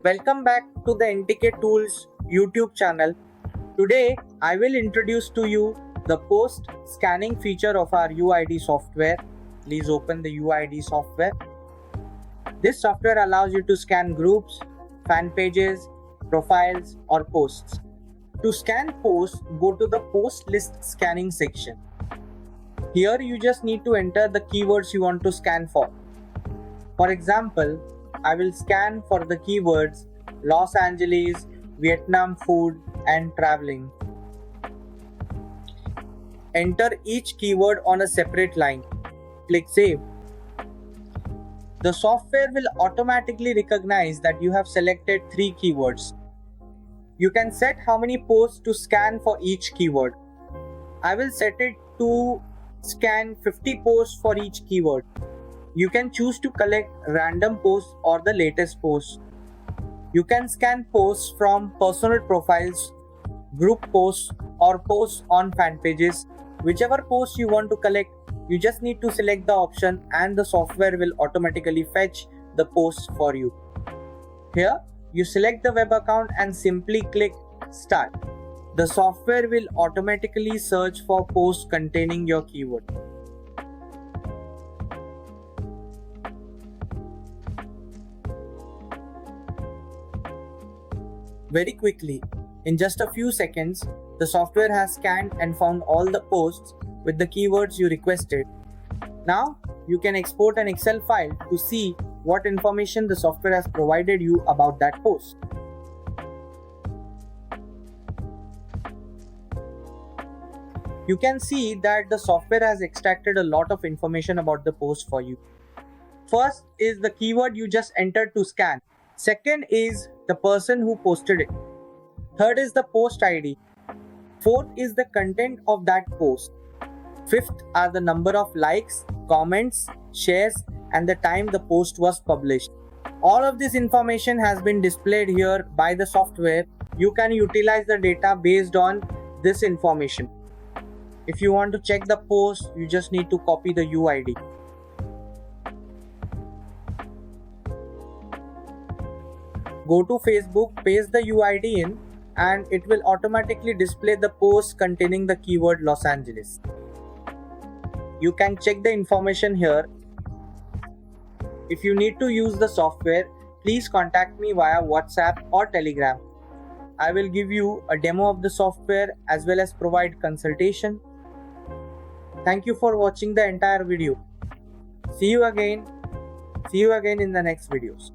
Welcome back to the N.T.K Tools YouTube channel. Today I will introduce to you the post scanning feature of our UID software. Please open the UID software. This software allows you to scan groups, fan pages, profiles or posts. To scan posts, go to the post list scanning section. Here you just need to enter the keywords you want to scan for. For example, I will scan for the keywords Los Angeles, Vietnam food and traveling. Enter each keyword on a separate line. Click Save. The software will automatically recognize that you have selected 3 keywords. You can set how many posts to scan for each keyword. I will set it to scan 50 posts for each keyword. You can choose to collect random posts or the latest posts. You can scan posts from personal profiles, group posts or posts on fan pages. Whichever post you want to collect, you just need to select the option and the software will automatically fetch the posts for you. Here, you select the web account and simply click Start. The software will automatically search for posts containing your keyword. Very quickly, in just a few seconds, the software has scanned and found all the posts with the keywords you requested. Now, you can export an Excel file to see what information the software has provided you about that post. You can see that the software has extracted a lot of information about the post for you. First is the keyword you just entered to scan. Second is the person who posted it. Third is the post ID. Fourth is the content of that post. Fifth are the number of likes, comments, shares, and the time the post was published. All of this information has been displayed here by the software. You can utilize the data based on this information. If you want to check the post, you just need to copy the UID. Go to Facebook, paste the UID in, and it will automatically display the post containing the keyword Los Angeles. You can check the information here. If you need to use the software, please contact me via WhatsApp or Telegram. I will give you a demo of the software as well as provide consultation. Thank you for watching the entire video. See you again in the next videos.